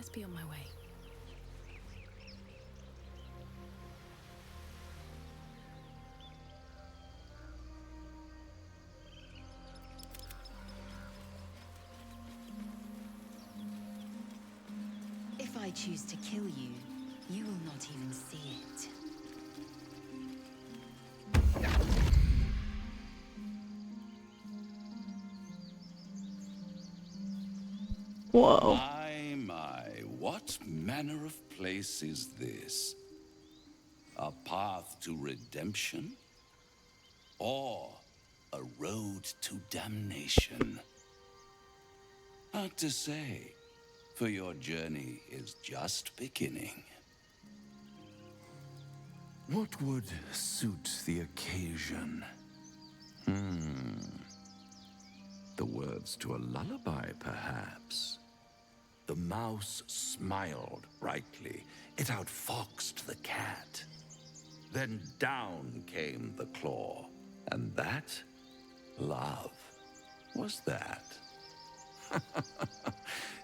best be on my way. If I choose to kill you, you will not even see it. Whoa. My, what manner of place is this? A path to redemption? Or a road to damnation? Hard to say, for your journey is just beginning. What would suit the occasion? The words to a lullaby, perhaps. The mouse smiled brightly. It outfoxed the cat. Then down came the claw. And that, love, was that.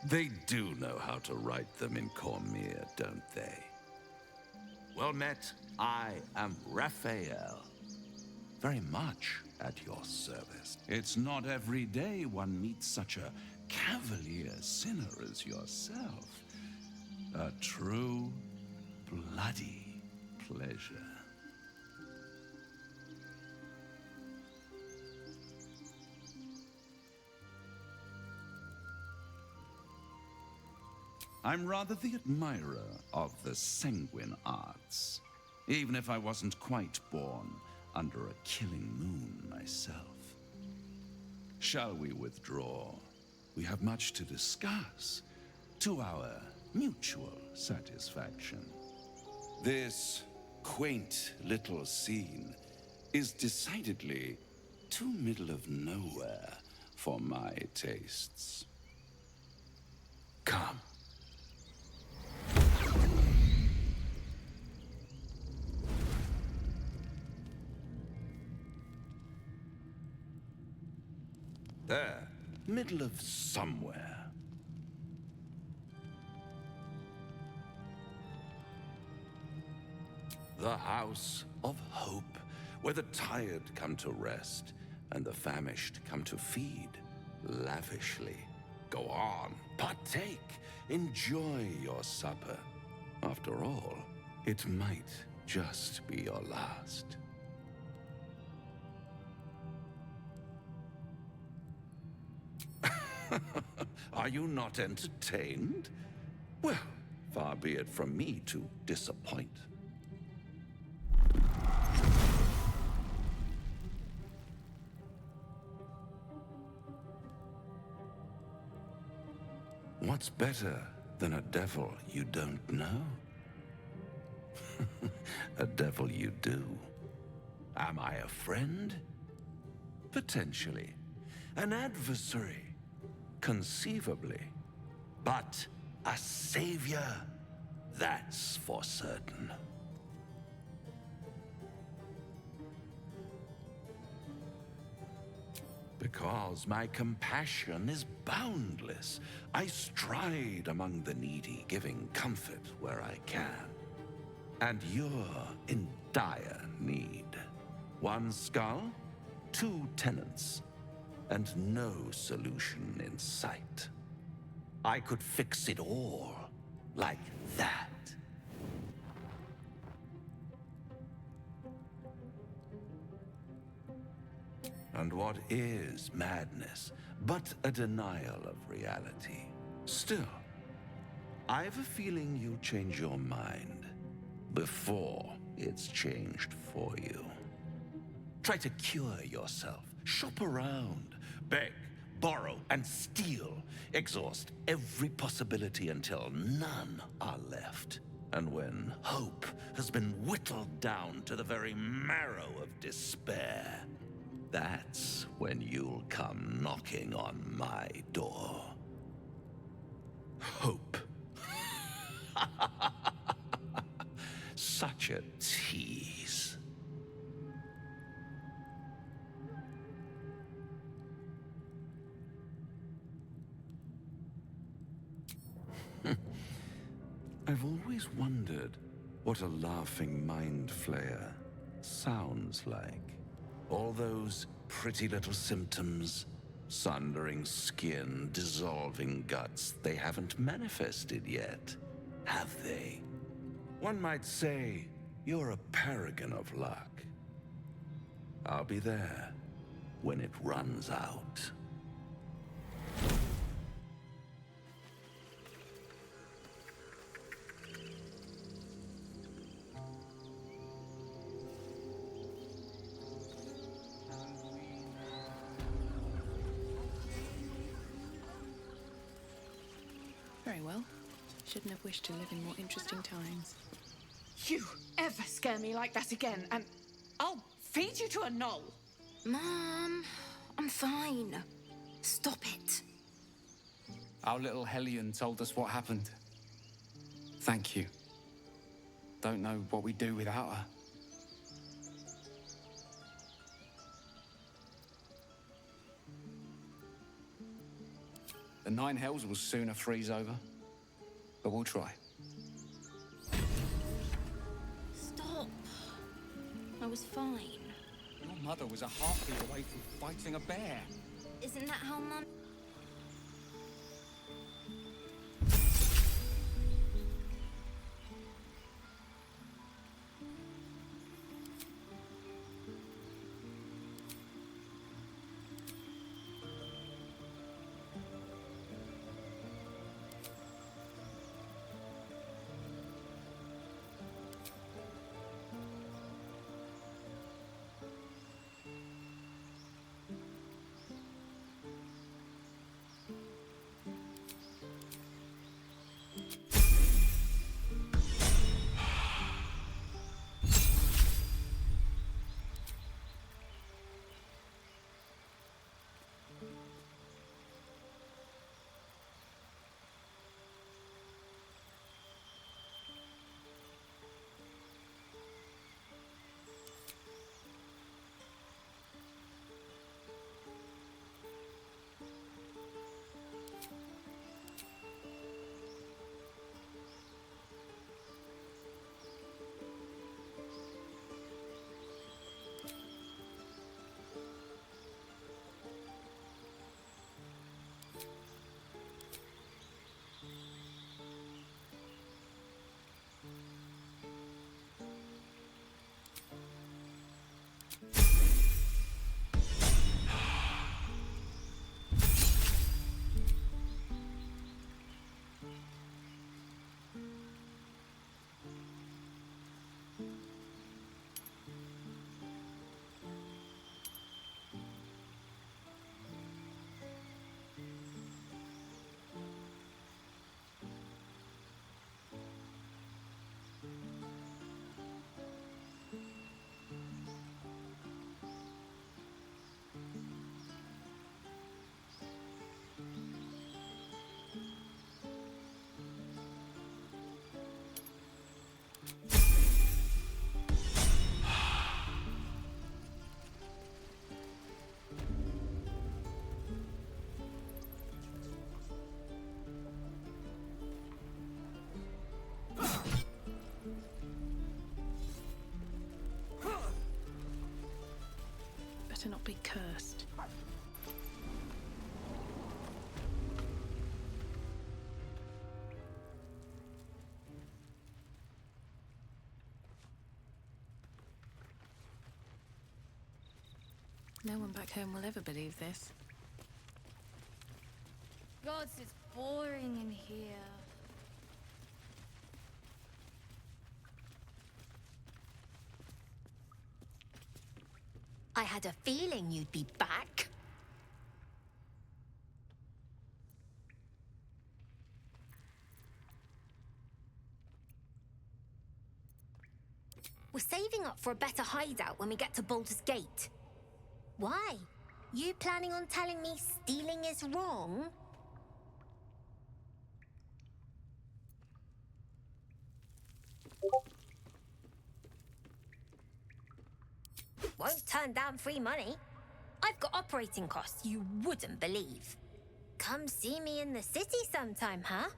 They do know how to write them in Cormier, don't they? Well met, I am Raphael. Very much at your service. It's not every day one meets such a cavalier sinner as yourself. A true, bloody pleasure. I'm rather the admirer of the sanguine arts, even if I wasn't quite born under a killing moon myself. Shall we withdraw? We have much to discuss, to our mutual satisfaction. This quaint little scene is decidedly too middle of nowhere for my tastes. Come. There, middle of somewhere. The House of Hope, where the tired come to rest and the famished come to feed lavishly. Go on, partake, enjoy your supper. After all, it might just be your last. Are you not entertained? Well, far be it from me to disappoint. What's better than a devil you don't know? A devil you do. Am I a friend? Potentially. An adversary? Conceivably. But a savior? That's for certain. Because my compassion is boundless. I stride among the needy, giving comfort where I can. And you're in dire need. One skull, two tenants, and no solution in sight. I could fix it all, like that. And what is madness but a denial of reality? Still, I've a feeling you'll change your mind before it's changed for you. Try to cure yourself, shop around, beg, borrow, and steal. Exhaust every possibility until none are left. And when hope has been whittled down to the very marrow of despair, that's when you'll come knocking on my door. Hope. Such a tease. I've always wondered what a laughing mind flayer sounds like. All those pretty little symptoms, sundering skin, dissolving guts, they haven't manifested yet, have they? One might say you're a paragon of luck. I'll be there when it runs out. Very well. Shouldn't have wished to live in more interesting times. You ever scare me like that again, and I'll feed you to a knoll. Mom, I'm fine. Stop it. Our little Hellion told us what happened. Thank you. Don't know what we'd do without her. The Nine Hells will sooner freeze over, but we'll try. Stop. I was fine. Your mother was a heartbeat away from fighting a bear. Isn't that how Mum... Better not be cursed. No one back home will ever believe this. Gods, it's boring in here. I had a feeling you'd be back. We're saving up for a better hideout when we get to Baldur's Gate. Why? You planning on telling me stealing is wrong? Won't turn down free money. I've got operating costs you wouldn't believe. Come see me in the city sometime, huh?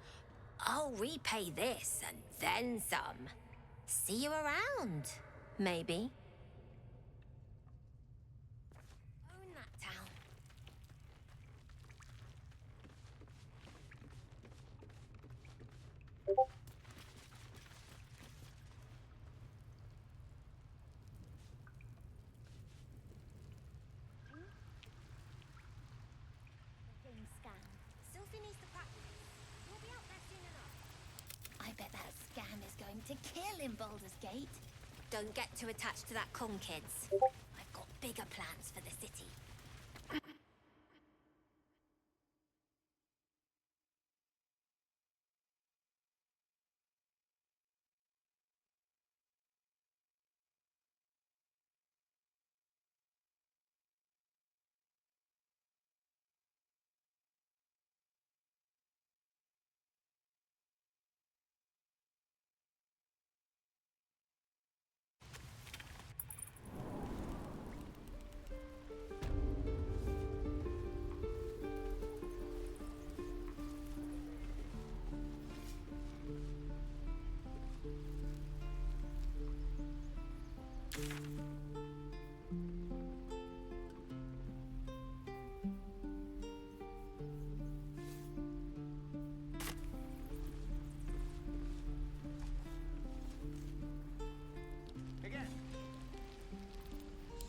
I'll repay this and then some. See you around, maybe. Own that town. Sylphie needs to practice. We'll be out there soon enough. I bet that scam is going to kill in Baldur's Gate. Don't get too attached to that con, kids. I've got bigger plans for the city.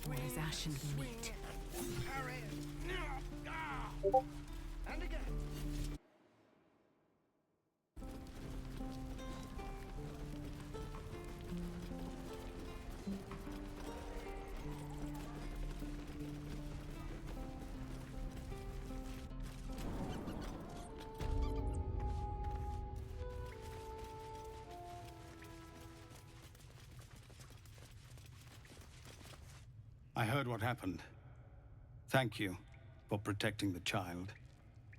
What is ashen meat? And again. I heard what happened. Thank you for protecting the child.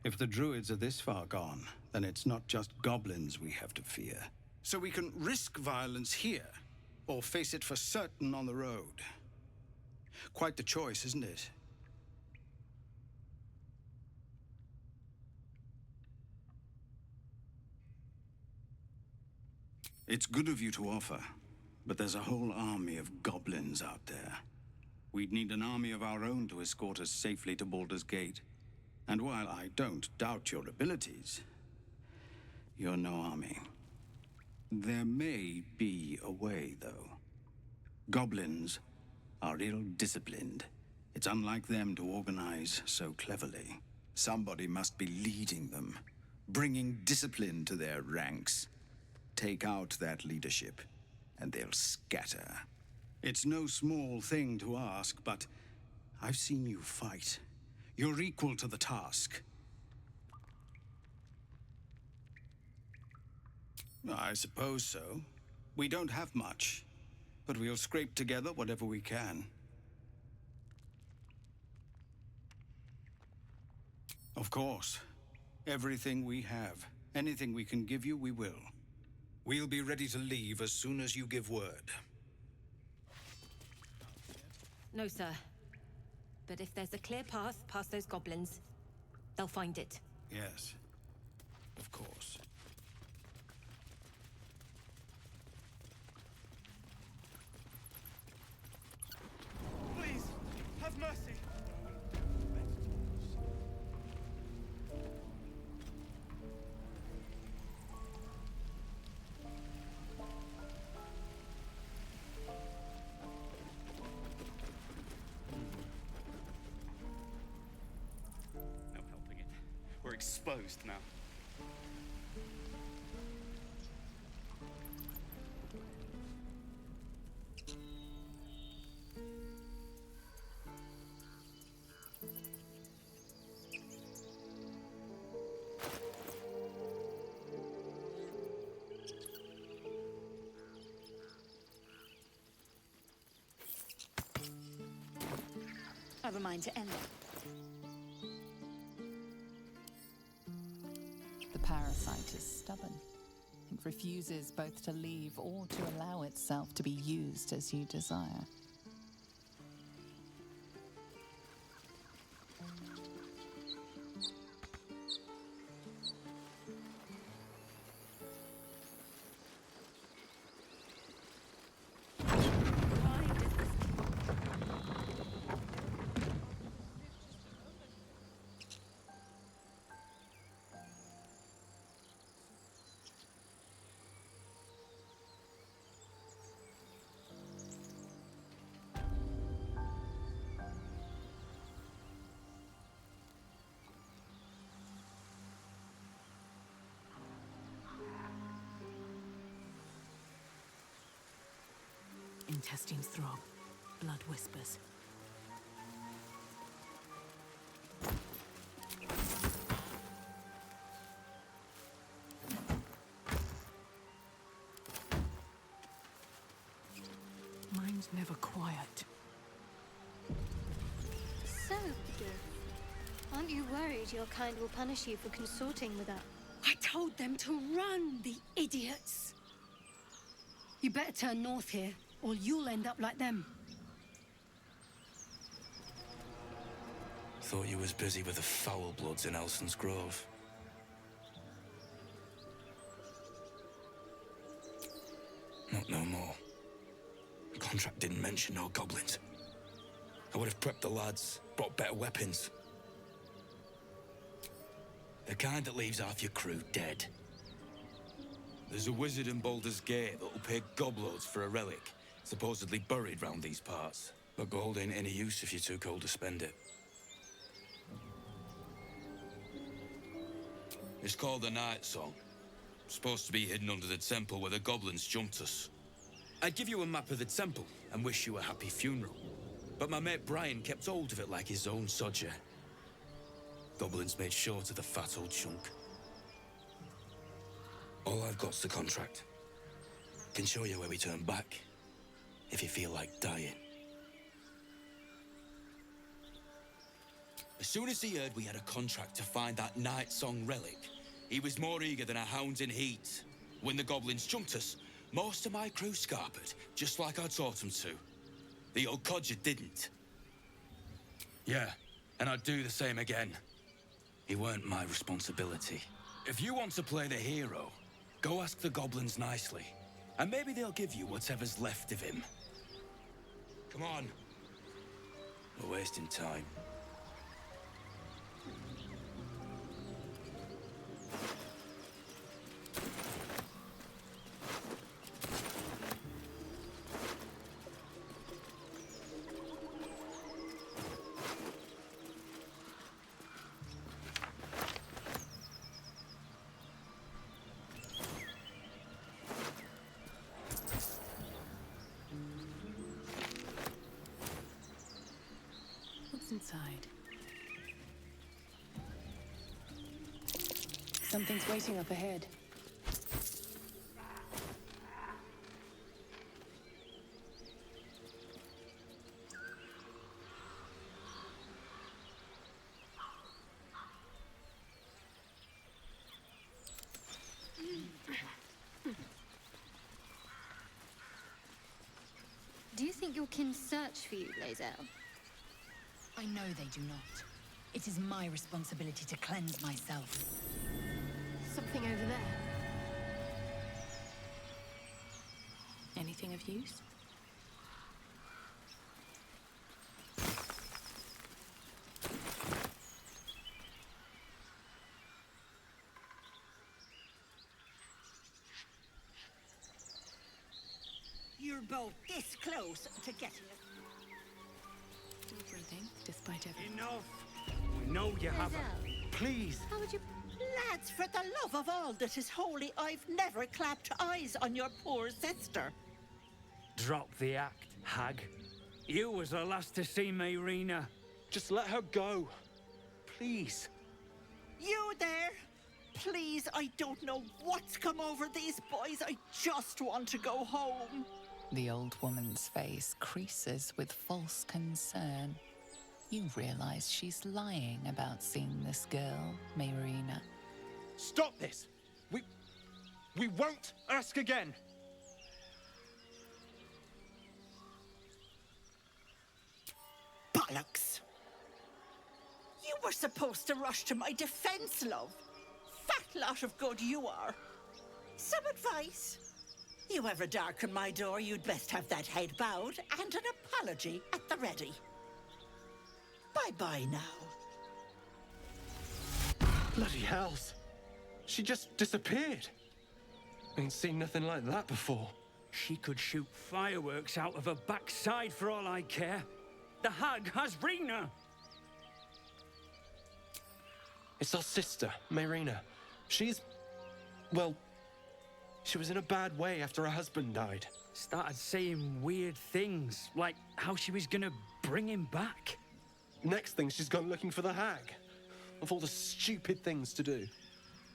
If the druids are this far gone, then it's not just goblins we have to fear. So we can risk violence here, or face it for certain on the road. Quite the choice, isn't it? It's good of you to offer, but there's a whole army of goblins out there. We'd need an army of our own to escort us safely to Baldur's Gate. And while I don't doubt your abilities, you're no army. There may be a way, though. Goblins are ill-disciplined. It's unlike them to organize so cleverly. Somebody must be leading them, bringing discipline to their ranks. Take out that leadership, and they'll scatter. It's no small thing to ask, but I've seen you fight. You're equal to the task. I suppose so. We don't have much, but we'll scrape together whatever we can. Of course. Everything we have. Anything we can give you, we will. We'll be ready to leave as soon as you give word. No, sir. But if there's a clear path past those goblins, they'll find it. Yes, of course. Please, have mercy. No helping it. We're exposed now. I've a mind to end it. The parasite is stubborn. It refuses both to leave or to allow itself to be used as you desire. intestines throb. Blood whispers. Mine's never quiet. So, Baldur, aren't you worried your kind will punish you for consorting with us? I told them to run, the idiots! You better turn north here, or you'll end up like them. Thought you was busy with the foul bloods in Elson's Grove. Not no more. The contract didn't mention no goblins. I would have prepped the lads, brought better weapons. The kind that leaves half your crew dead. There's a wizard in Baldur's Gate that'll pay gobloads for a relic, supposedly buried round these parts. But gold ain't any use if you're too cold to spend it. It's called the Night Song. Supposed to be hidden under the temple where the goblins jumped us. I'd give you a map of the temple and wish you a happy funeral. But my mate Brian kept hold of it like his own sodger. Goblins made short of the fat old chunk. All I've got's the contract. Can show you where we turn back, if you feel like dying. As soon as he heard we had a contract to find that Night Song relic, he was more eager than a hound in heat. When the goblins jumped us, most of my crew scarpered, just like I taught them to. The old codger didn't. Yeah, and I'd do the same again. He weren't my responsibility. If you want to play the hero, go ask the goblins nicely, and maybe they'll give you whatever's left of him. Come on. We're wasting time. Inside. Something's waiting up ahead. Do you think your kin search for you, laezel? I know they do not. It is my responsibility to cleanse myself. Something over there. Anything of use? You're both this close to getting it. Everything, despite everything. Enough! We know you haven't. Please. How would you... Lads, for the love of all that is holy, I've never clapped eyes on your poor sister. Drop the act, hag. You was the last to see Mayrina. Just let her go. Please. You there? Please, I don't know what's come over these boys. I just want to go home. The old woman's face creases with false concern. You realize she's lying about seeing this girl, Mayrina. Stop this! We won't ask again! Bollocks! You were supposed to rush to my defense, love. Fat lot of good you are. Some advice? You ever darken my door, you'd best have that head bowed and an apology at the ready. Bye-bye now. Bloody hells. She just disappeared. Ain't seen nothing like that before. She could shoot fireworks out of her backside for all I care. The hag has Rena. It's our sister, Mayrina. She's... well... she was in a bad way after her husband died. started saying weird things, like how she was gonna bring him back. Next thing, she's gone looking for the hag. Of all the stupid things to do.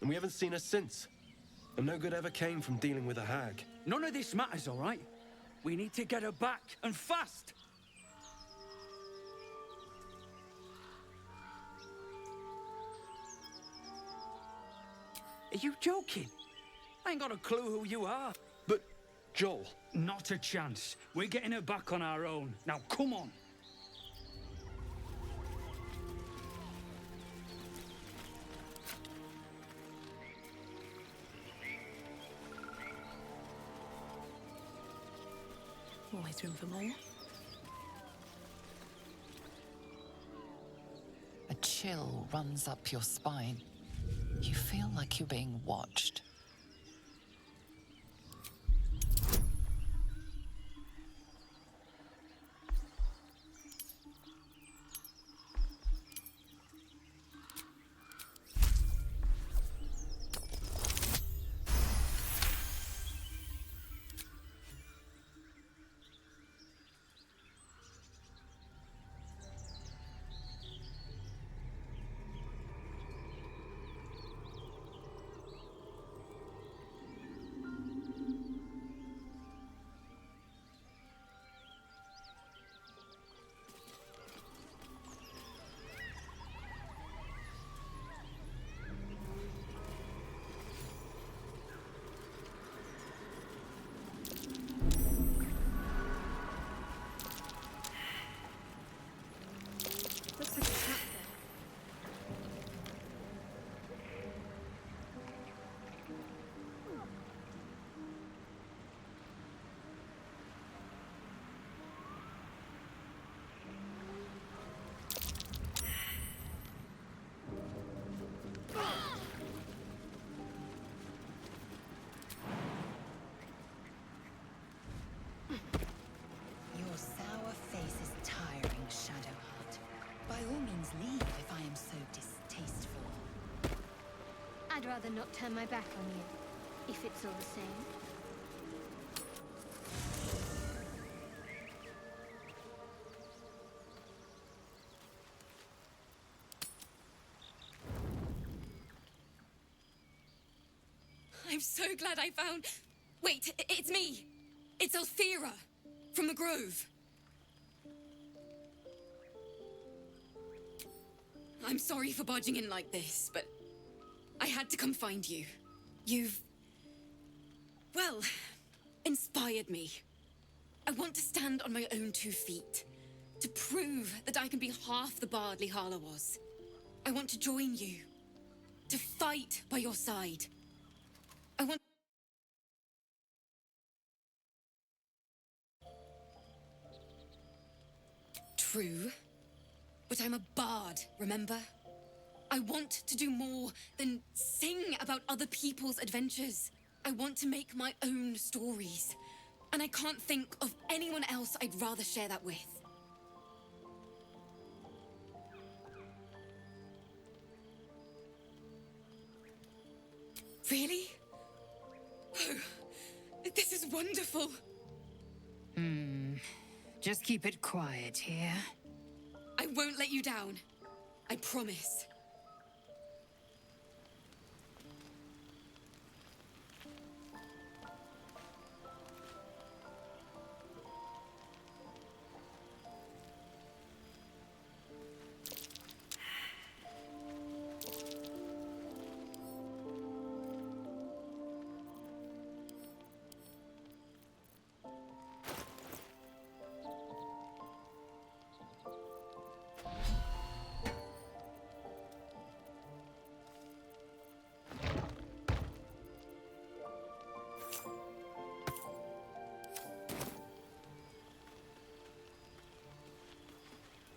And we haven't seen her since. And no good ever came from dealing with a hag. None of this matters, all right? We need to get her back, and fast! Are you joking? I ain't got a clue who you are. But, Joel... Not a chance. We're getting her back on our own. Now, come on. Always room for more. A chill runs up your spine. You feel like you're being watched. Looks like a trap there. Your sour face is tiring, Shadowheart. By all means leave if I am so distasteful. I'd rather not turn my back on you, if it's all the same. I'm so glad I found... Wait, it's me! It's Althera, from the Grove. I'm sorry for barging in like this, but I had to come find you. You've... well, inspired me. I want to stand on my own 2 feet, to prove that I can be half the bard Lihala was. I want to join you, to fight by your side. I want... True, but I'm a bard, remember? I want to do more than sing about other people's adventures. I want to make my own stories, and I can't think of anyone else I'd rather share that with. Really? Oh, this is wonderful. Just keep it quiet here. I won't let you down. I promise.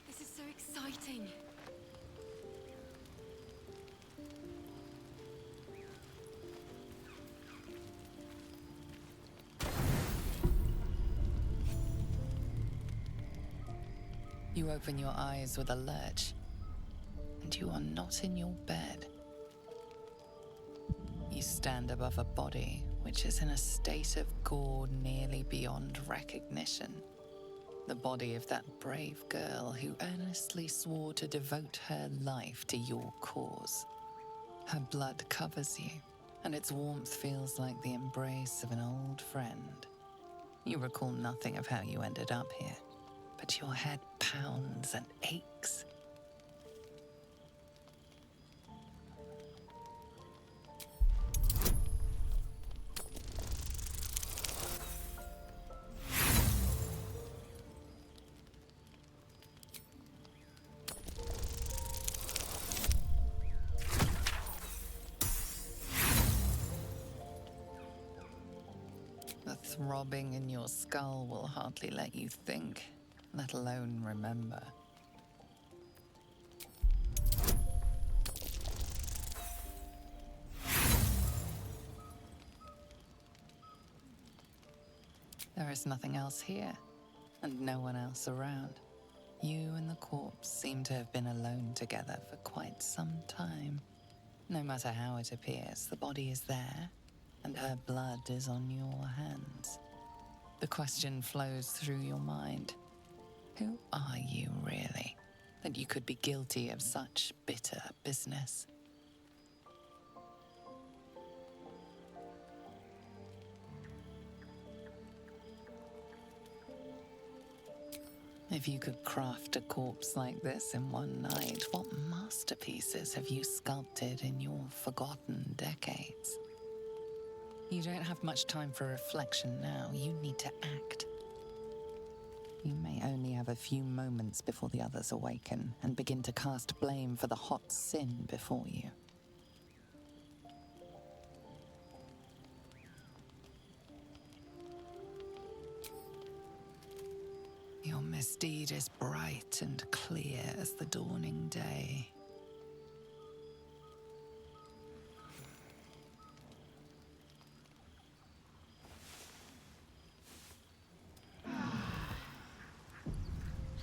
This is so exciting. You open your eyes with a lurch, and you are not in your bed. You stand above a body which is in a state of gore nearly beyond recognition. The body of that brave girl who earnestly swore to devote her life to your cause. Her blood covers you, and its warmth feels like the embrace of an old friend. You recall nothing of how you ended up here, but your head pounds and aches. The throbbing in your skull will hardly let you think, let alone remember. There is nothing else here, and no one else around. You and the corpse seem to have been alone together for quite some time. No matter how it appears, the body is there, and her blood is on your hands. The question flows through your mind. Who are you, really, that you could be guilty of such bitter business? If you could craft a corpse like this in one night, what masterpieces have you sculpted in your forgotten decades? You don't have much time for reflection now. You need to act. You may only have a few moments before the others awaken and begin to cast blame for the hot sin before you. Your misdeed is bright and clear as the dawning day.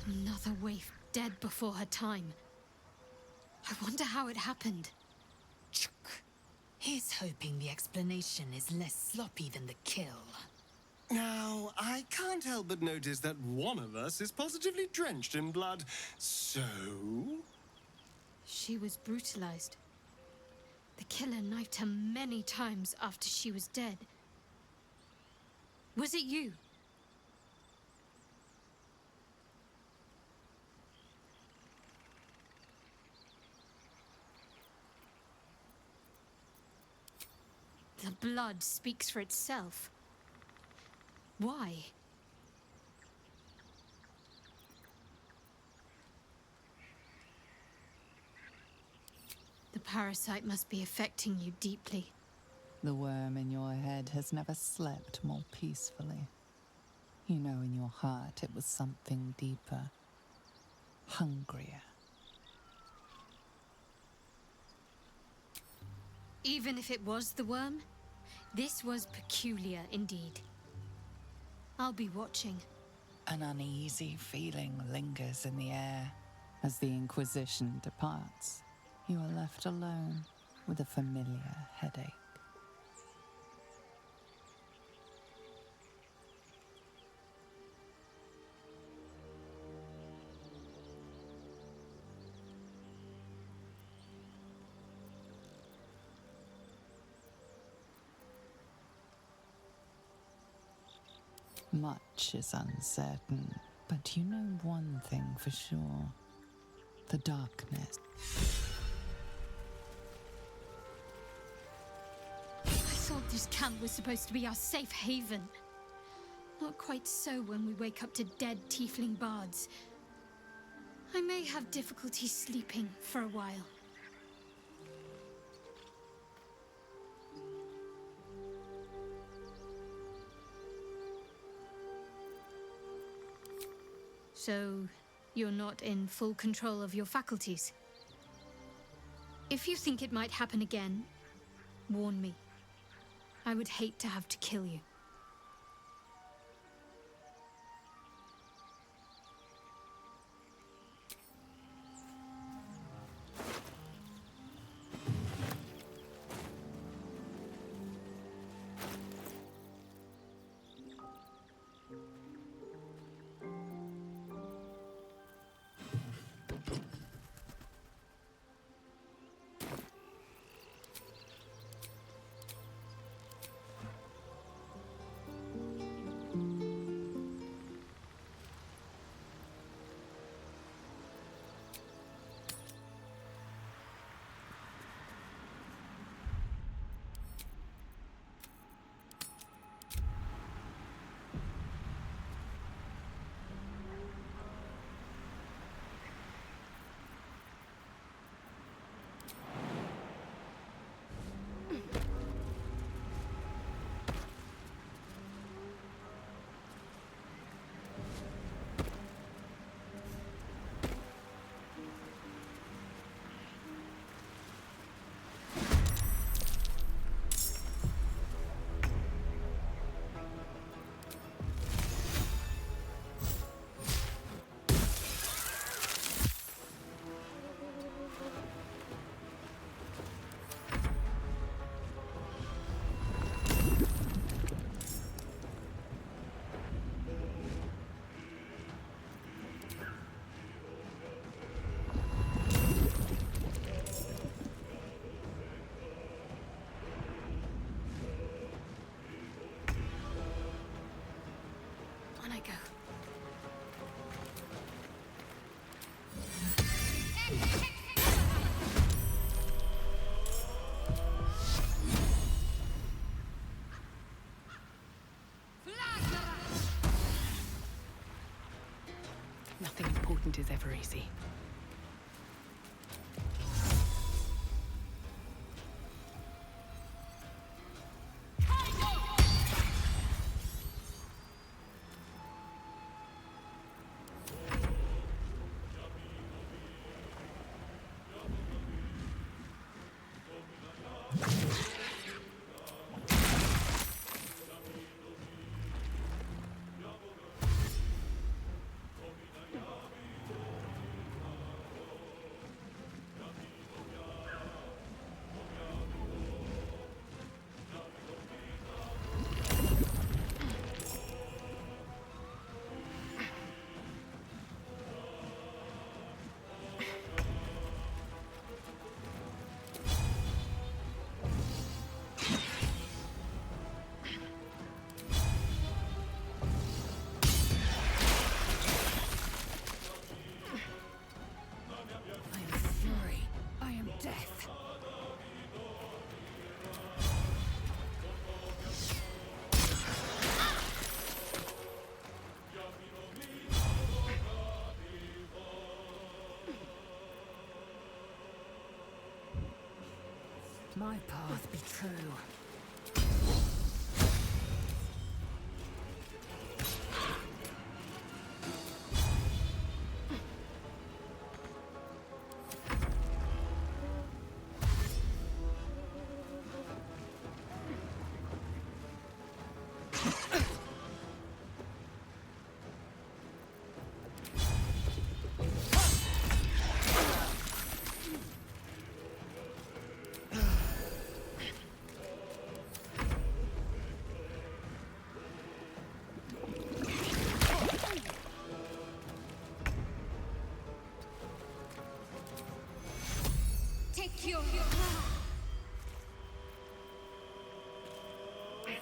Another waif dead before her time. I wonder how it happened. Here's hoping the explanation is less sloppy than the kill. Now, I can't help but notice that one of us is positively drenched in blood. So? She was brutalized. The killer knifed her many times after she was dead. Was it you? The blood speaks for itself. Why? The parasite must be affecting you deeply. The worm in your head has never slept more peacefully. You know in your heart it was something deeper, hungrier. Even if it was the worm, this was peculiar indeed. I'll be watching. An uneasy feeling lingers in the air. As the Inquisition departs, you are left alone with a familiar headache. Much is uncertain, but you know one thing for sure. The darkness. I thought this camp was supposed to be our safe haven. Not quite so when we wake up to dead tiefling bards. I may have difficulty sleeping for a while. So, you're not in full control of your faculties? If you think it might happen again, warn me. I would hate to have to kill you. important is ever easy. My path be true.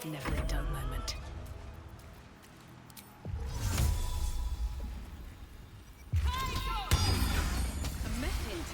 Never a dull moment. A method.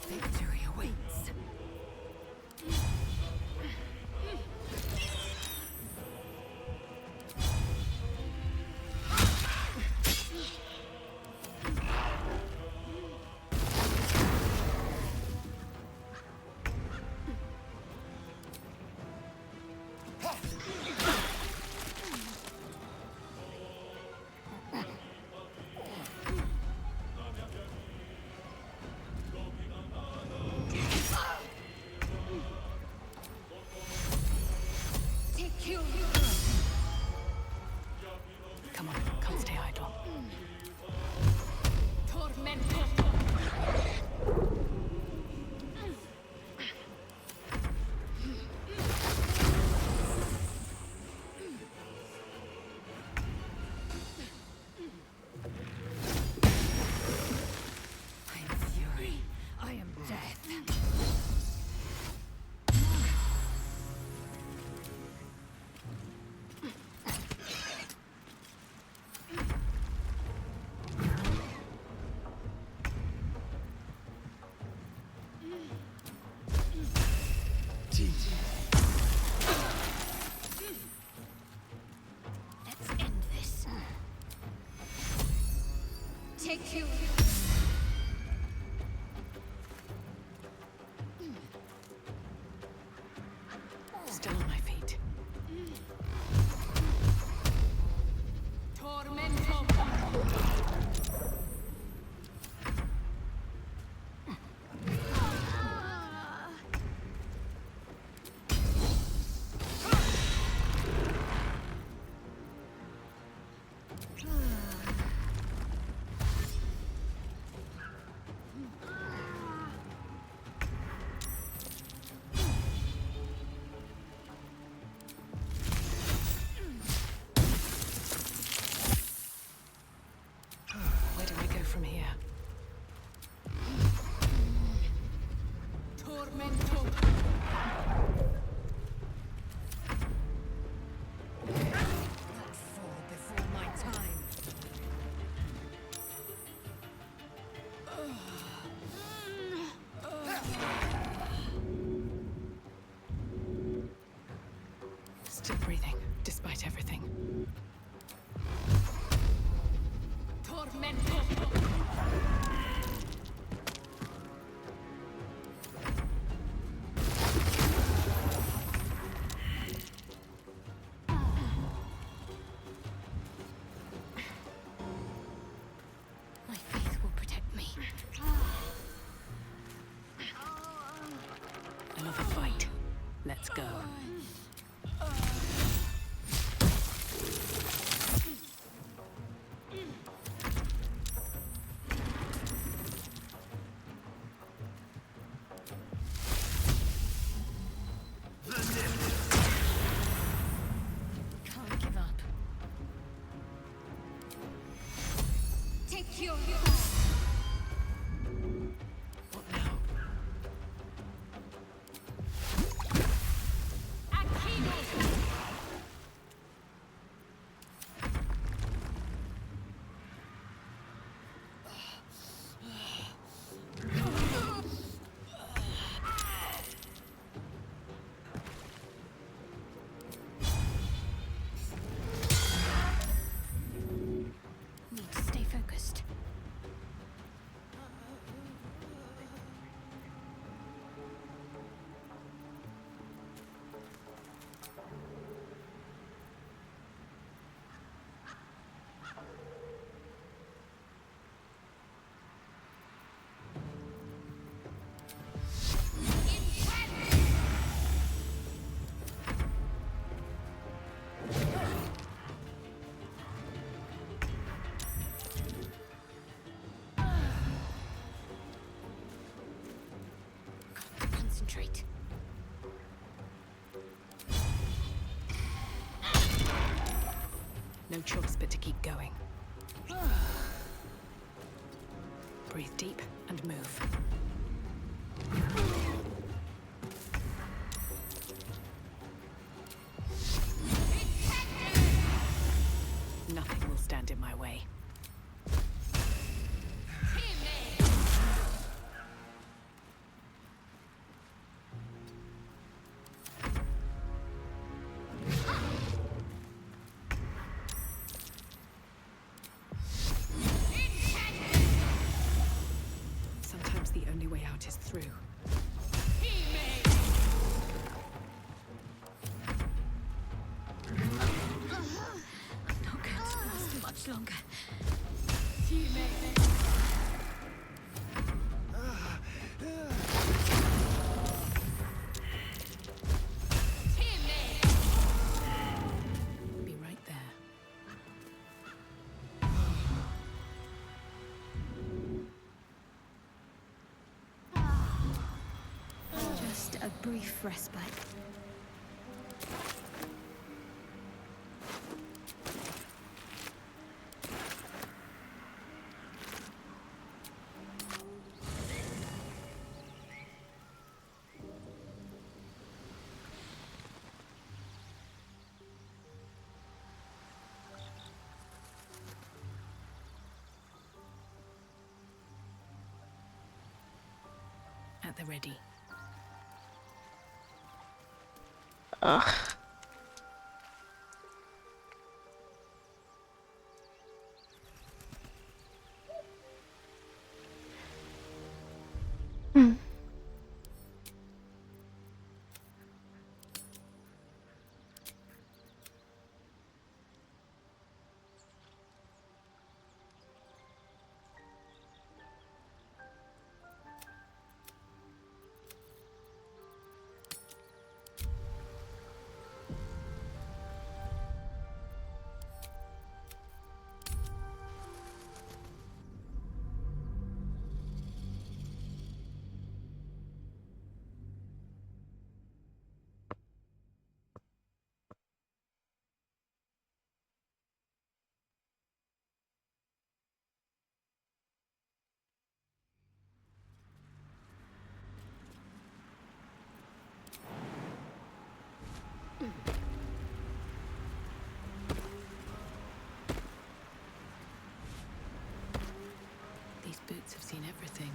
Victory awaits. Come on, can't stay idle. Tormento. I am fury. I am death. Let's end this. Take you. Still on my feet. Tormento. Still breathing, despite everything. My faith will protect me. Another fight. Let's go. Can't give up. Take your What now? Need to stay focused. Concentrate. No choice but to keep going. Breathe deep and move. Nothing will stand in my way. Sometimes the only way out is through. I'm not going to last much longer. Be right there. Just a brief respite. At the ready. Ugh. These boots have seen everything.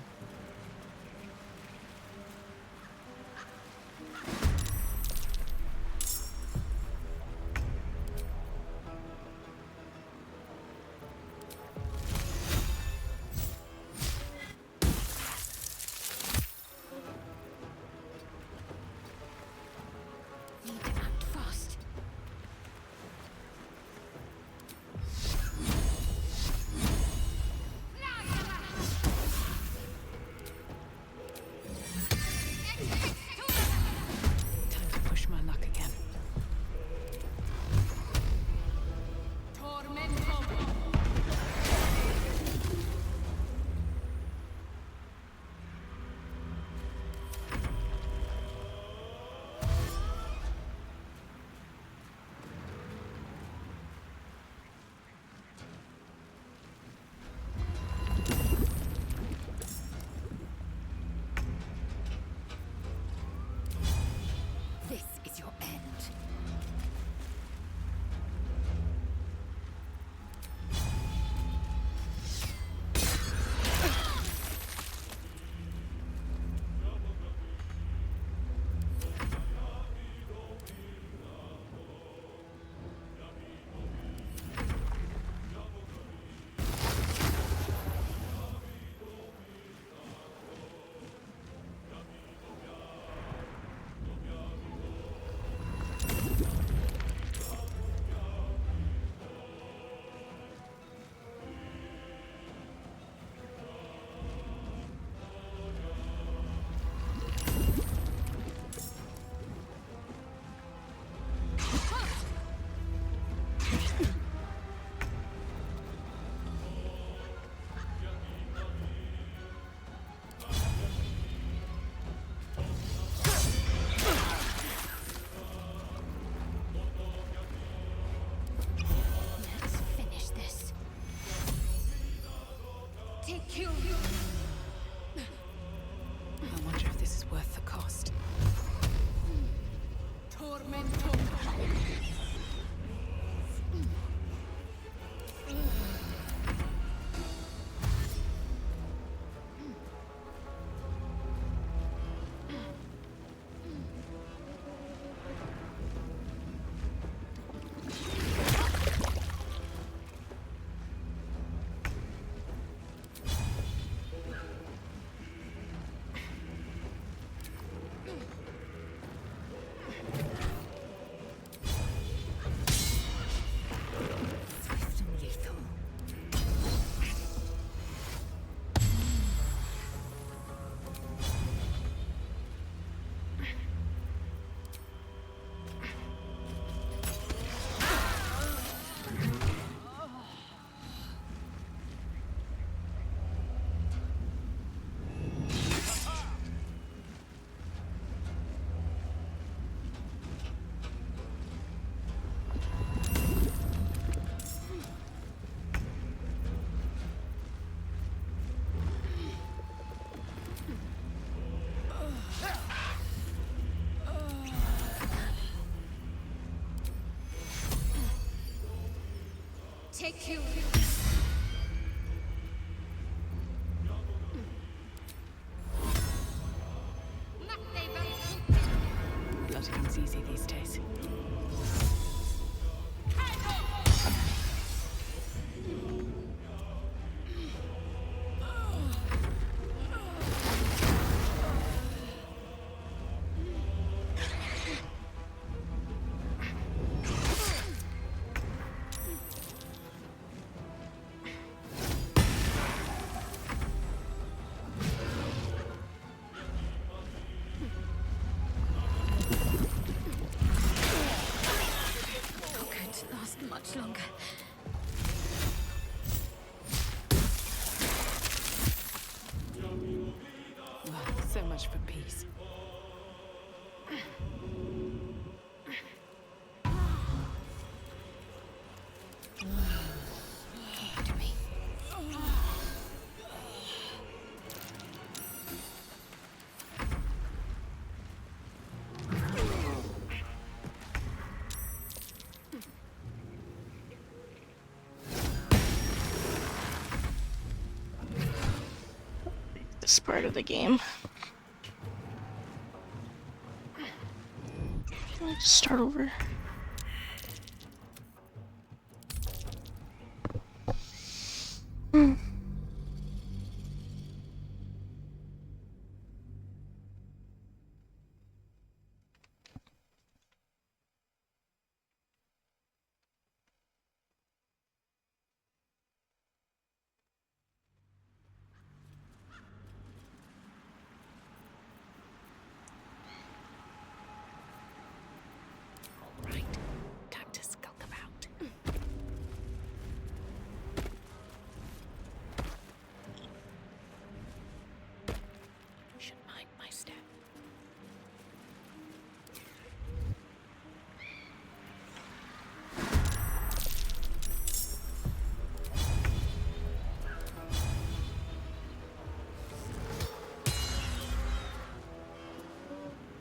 take you. Blood comes easy these days. Much longer. So much for peace. This part of the game. I'll just start over.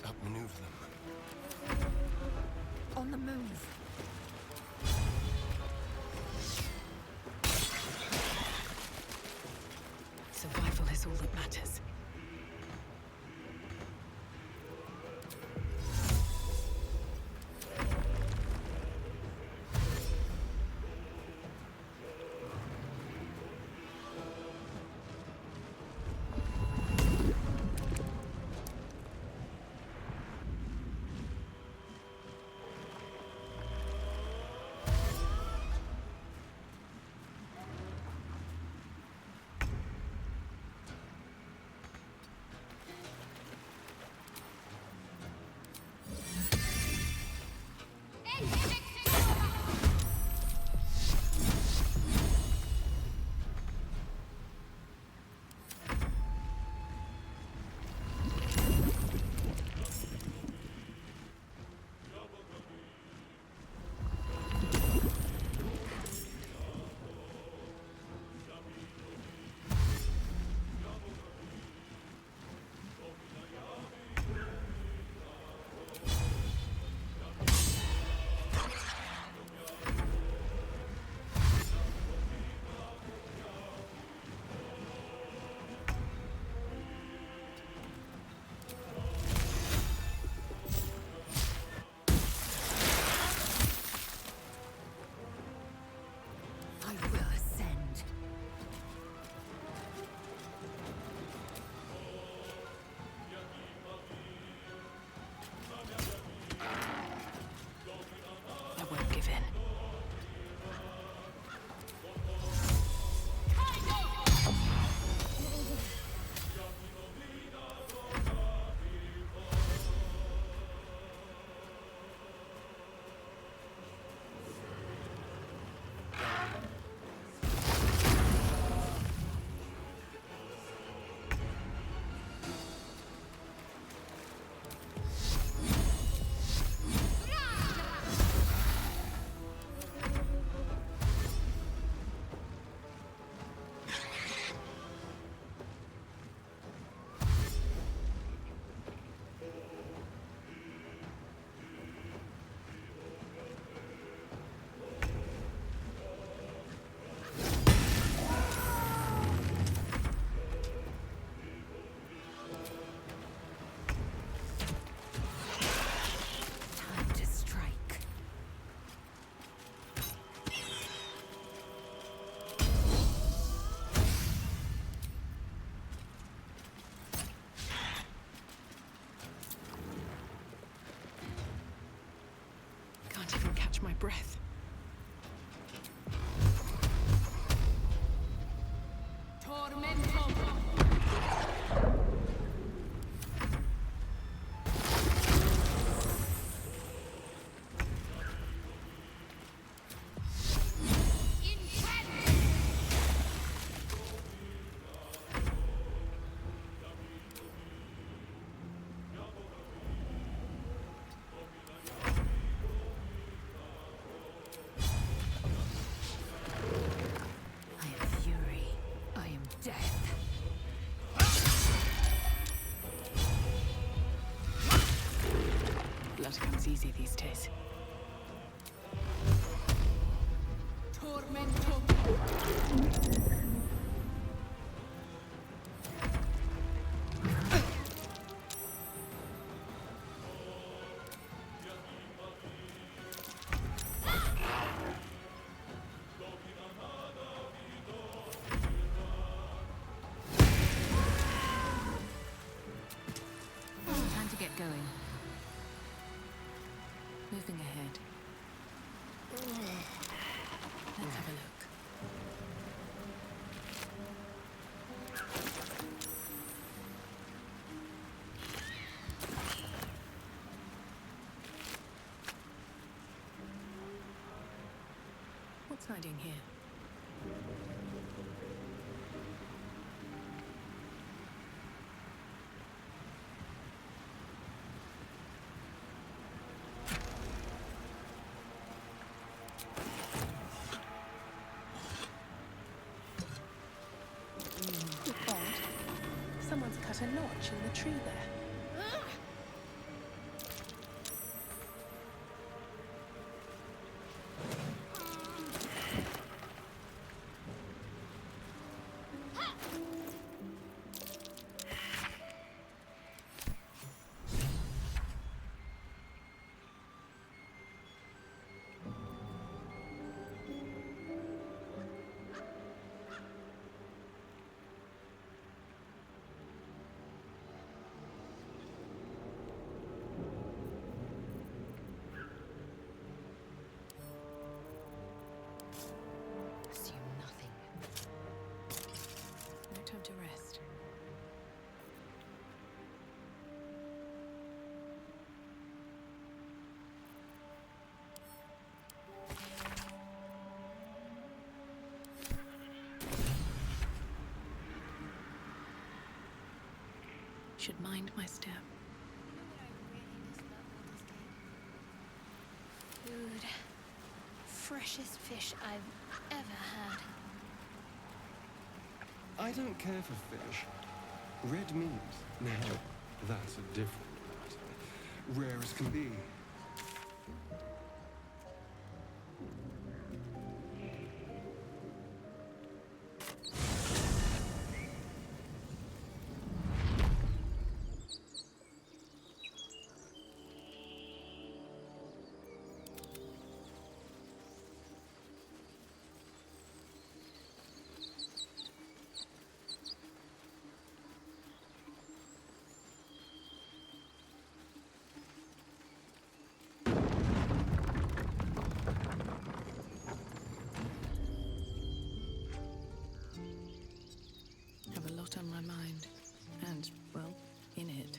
Outmaneuver them. On the move. Survival is all that matters. catch my breath. Blood comes easy these days. Time to get going. Moving ahead. Let's have a look. What's hiding here? Someone's cut a notch in the tree there. Time to rest. Should mind my step. Food. Freshest fish I've ever had. I don't care for fish. Red meat, now, that's a different matter. Rare as can be. Have a lot on my mind. And, well, in it.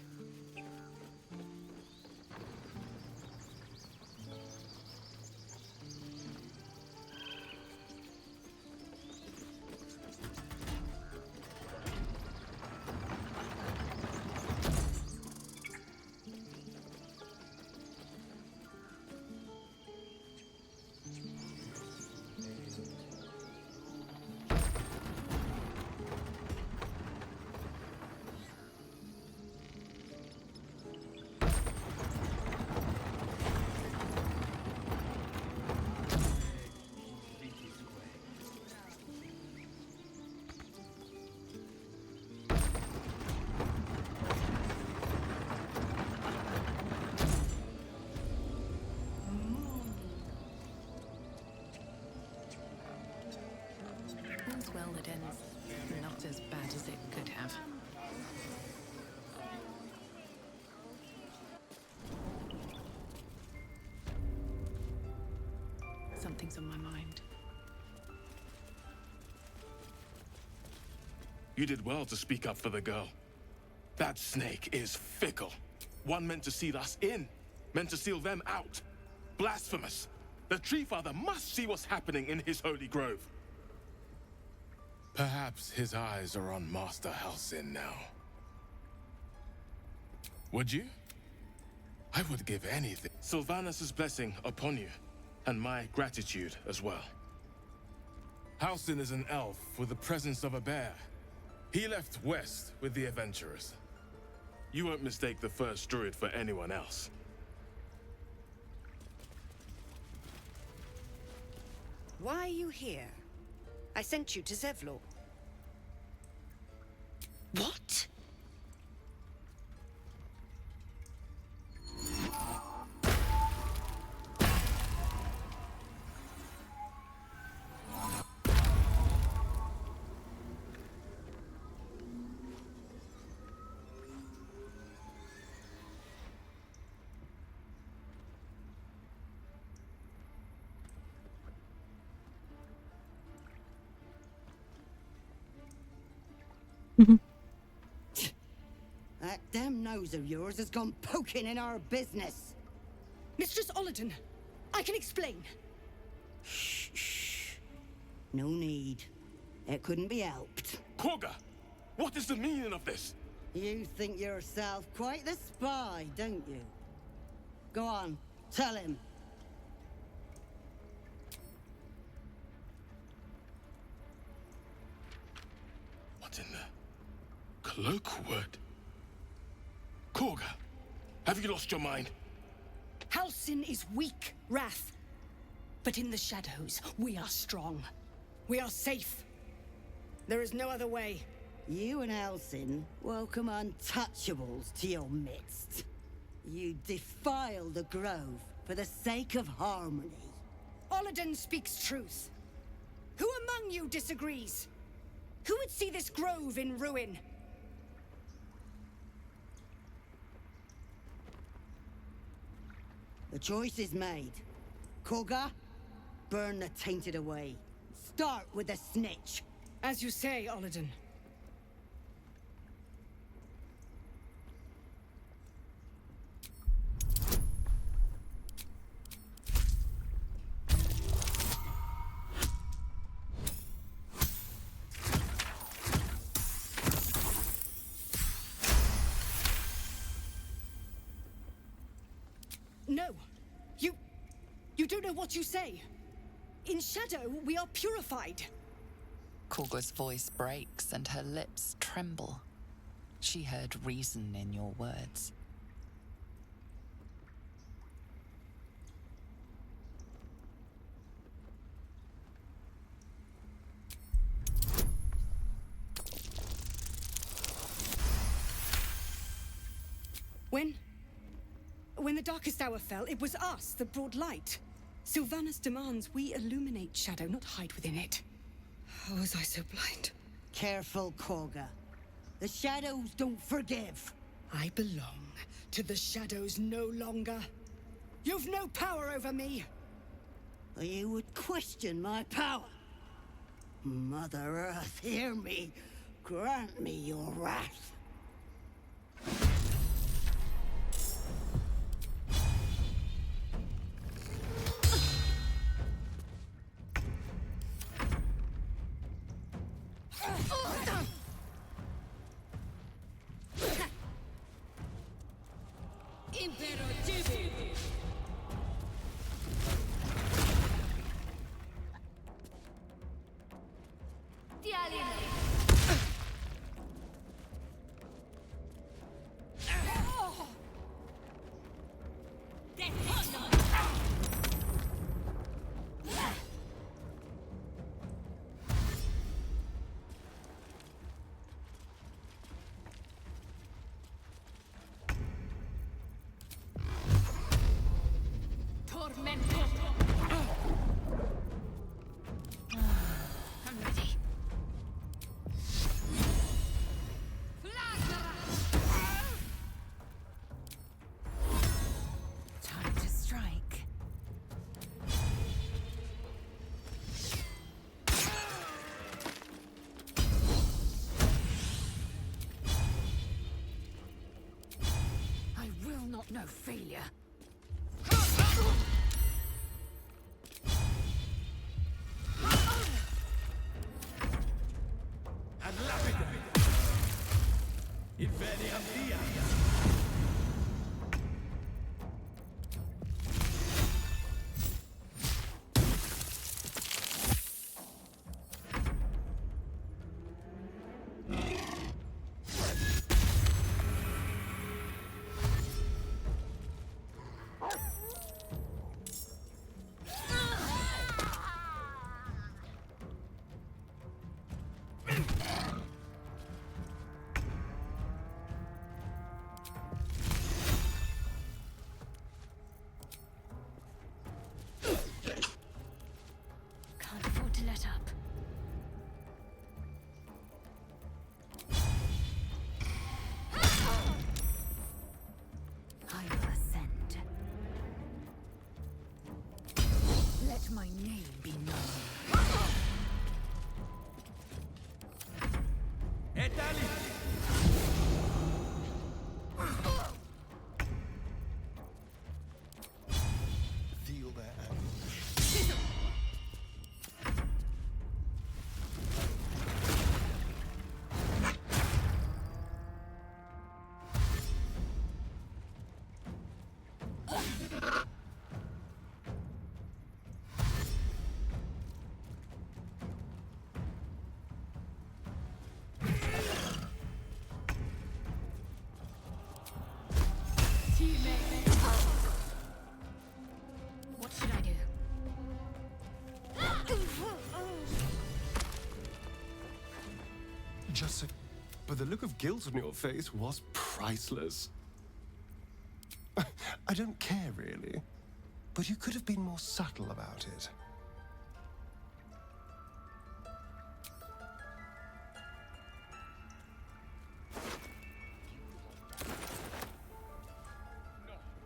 All's well that ends not as bad as it could have. Something's on my mind. You did well to speak up for the girl. That snake is fickle. One meant to seal us in, meant to seal them out. Blasphemous. The Tree Father must see what's happening in his holy grove. Perhaps his eyes are on Master Halsin now. Would you? I would give anything. Sylvanus' blessing upon you, and my gratitude as well. Halsin is an elf with the presence of a bear. He left west with the adventurers. You won't mistake the first druid for anyone else. Why are you here? I sent you to Zevlor. What? That damn nose of yours has gone poking in our business. Mistress Olladin, I can explain. Shh. No need. It couldn't be helped. Korga! What is the meaning of this? You think yourself quite the spy, don't you? Go on, tell him. What in the cloakwood? Korga, have you lost your mind? Halsin is weak, Wrath. But in the shadows, we are strong. We are safe. There is no other way. You and Halsin welcome untouchables to your midst. You defile the grove for the sake of harmony. Olladin speaks truth. Who among you disagrees? Who would see this grove in ruin? The choice is made. Korga, burn the tainted away. Start with the snitch. As you say, Olladin. No. You don't know what you say. In shadow, we are purified. Korga's voice breaks and her lips tremble. She heard reason in your words. When the darkest hour fell, it was us that brought light. Sylvanus demands we illuminate shadow, not hide within it. How was I so blind? Careful, Korga. The shadows don't forgive. I belong to the shadows no longer. You've no power over me. You would question my power. Mother Earth, hear me. Grant me your wrath. I'm ready. Time to strike. not know failure. Can't afford to let up. I will ascend. Let my name be known. Feel their anguish. What should I do? Just but the look of guilt on your face was priceless. I don't care, really. But you could have been more subtle about it.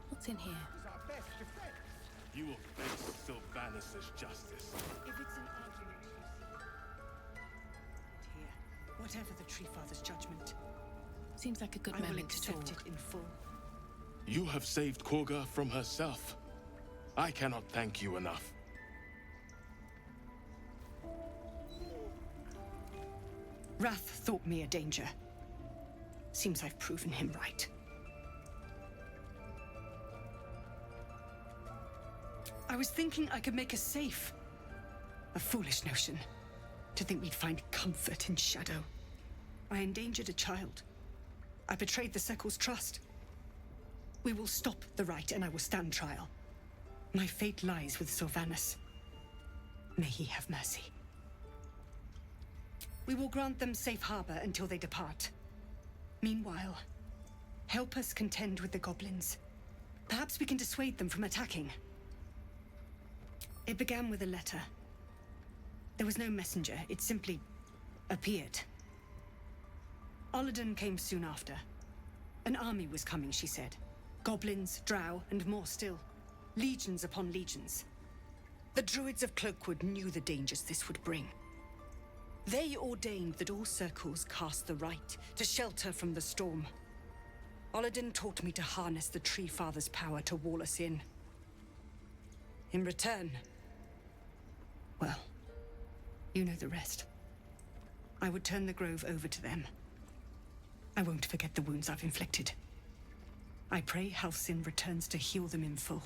What's in here? You will face Sylvanus' justice. If it's an argument here, whatever the Tree Father's judgment, Seems like a good I will moment to accept talk. it in full. You have saved Korga from herself. I cannot thank you enough. Wrath thought me a danger. Seems I've proven him right. I was thinking I could make us safe. A foolish notion. To think we'd find comfort in shadow. I endangered a child. I betrayed the Sekul's trust. We will stop the right and I will stand trial. My fate lies with Sylvanus. May he have mercy. We will grant them safe harbor until they depart. Meanwhile, help us contend with the goblins. Perhaps we can dissuade them from attacking. It began with a letter. There was no messenger, it simply appeared. Oladen came soon after. An army was coming, she said. Goblins, drow, and more still. Legions upon legions. The druids of Cloakwood knew the dangers this would bring. They ordained that all circles cast the right to shelter from the storm. Oladen taught me to harness the Tree Father's power to wall us in. In return, well, you know the rest. I would turn the grove over to them. I won't forget the wounds I've inflicted. I pray Halsin returns to heal them in full.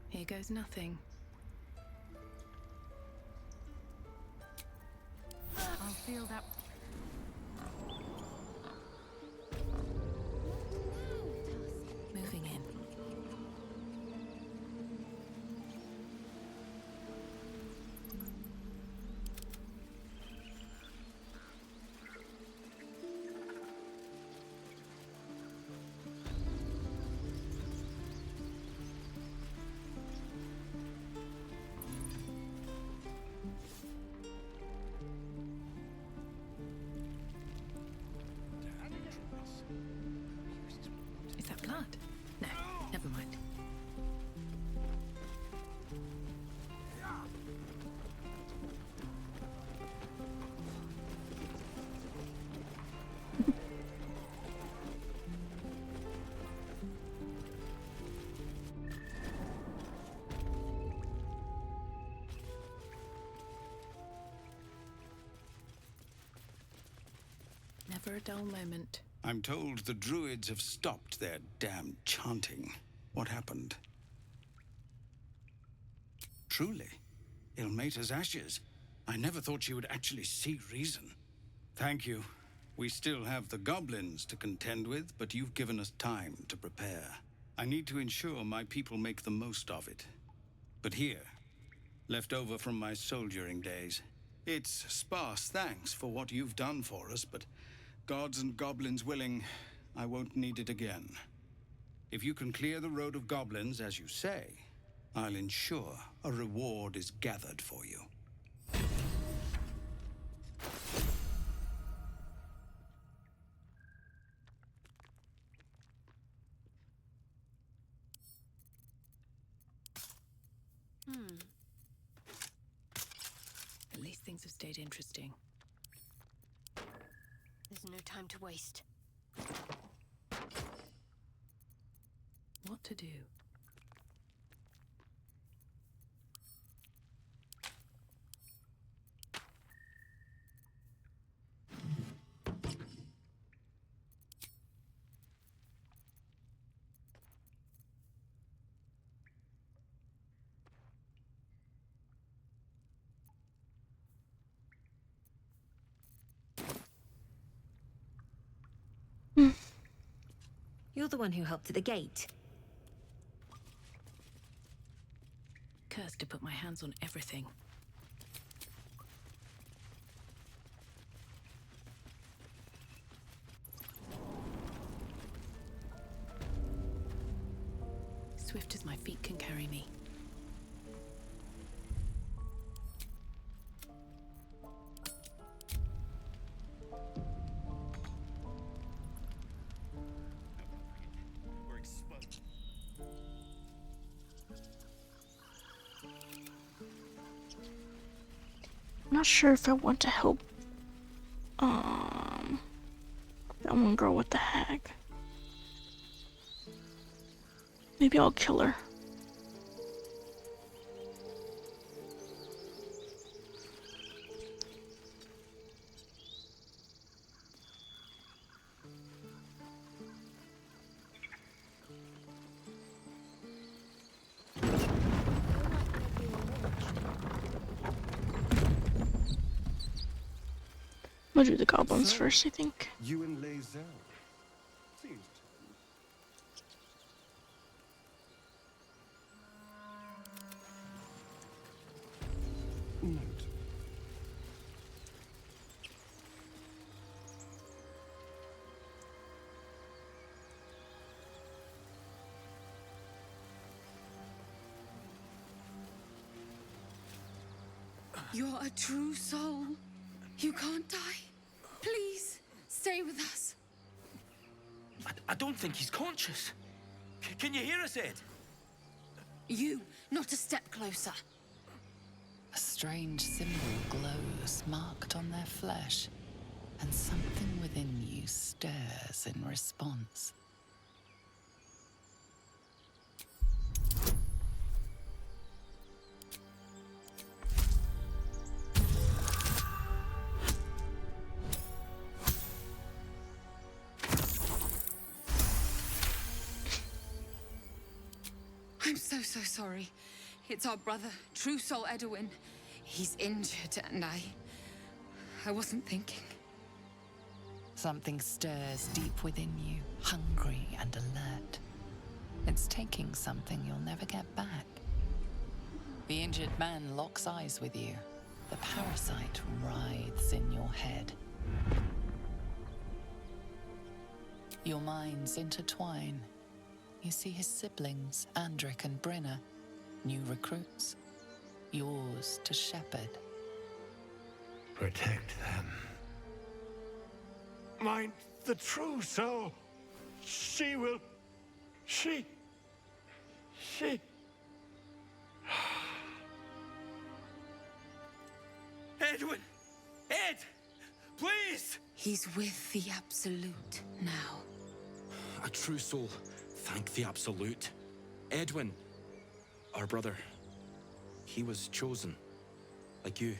Here goes nothing. I'll feel that. Moving in. Never a dull moment. I'm told the druids have stopped their damn chanting. What happened? Truly, Ilmater's ashes. I never thought she would actually see reason. Thank you. We still have the goblins to contend with, but you've given us time to prepare. I need to ensure my people make the most of it. But here, left over from my soldiering days, it's sparse thanks for what you've done for us, but gods and goblins willing, I won't need it again. If you can clear the road of goblins, as you say, I'll ensure a reward is gathered for you. At least things have stayed interesting. There's no time to waste. What to do? You're the one who helped at the gate. Cursed to put my hands on everything. Swift as my feet can carry me. We're exposed. I'm not sure if I want to help that one girl with the hag. Maybe I'll kill her. We'll do the goblins first, I think. You and laezel. Seems Note. You're a true soul. You can't die. Please, stay with us. I don't think he's conscious. Can you hear us, Ed? You, not a step closer. A strange symbol glows, marked on their flesh, and something within you stirs in response. I'm so sorry. It's our brother, True Soul Edwin. He's injured and I wasn't thinking. Something stirs deep within you, hungry and alert. It's taking something you'll never get back. The injured man locks eyes with you. The parasite writhes in your head. Your minds intertwine. You see his siblings, Andric and Brenna, new recruits, yours to shepherd. Protect them. Mine, the true soul. She will. She. Edwin! Ed! Please! He's with the Absolute now. A true soul. Thank the Absolute. Edwin, our brother, he was chosen, like you.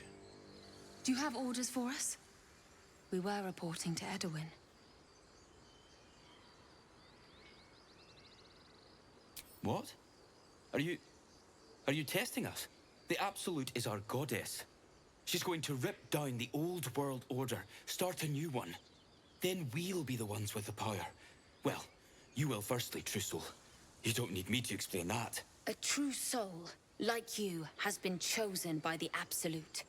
Do you have orders for us? we were reporting to Edwin. What? Are you testing us? The Absolute is our goddess. She's going to rip down the old world order, start a new one. Then we'll be the ones with the power. Well, you will firstly, True Soul. You don't need me to explain that. A true soul, like you, has been chosen by the Absolute.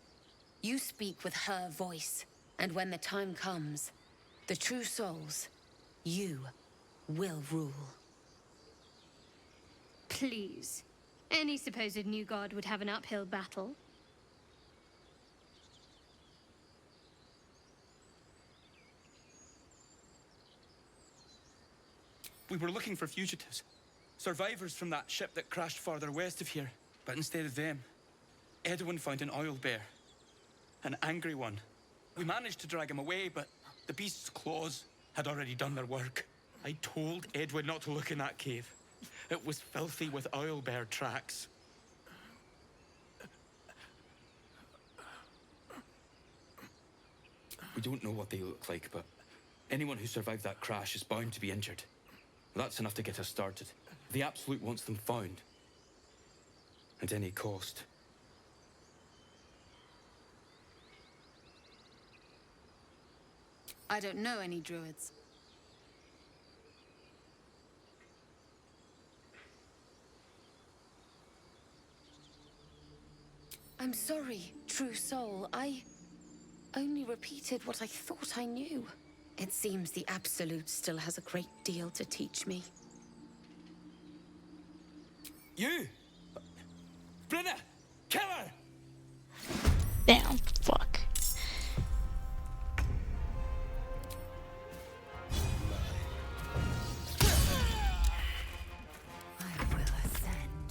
You speak with her voice, and when the time comes, the true souls, you will rule. Please. Any supposed new god would have an uphill battle. We were looking for fugitives. Survivors from that ship that crashed farther west of here. But instead of them, Edwin found an oil bear. An angry one. We managed to drag him away, but the beast's claws had already done their work. I told Edwin not to look in that cave. It was filthy with oil bear tracks. We don't know what they look like, but anyone who survived that crash is bound to be injured. That's enough to get us started. The Absolute wants them found. At any cost. I don't know any druids. I'm sorry, True Soul. I only repeated what I thought I knew. It seems the Absolute still has a great deal to teach me. You! Brenna! Kill her! Damn, fuck. I will ascend.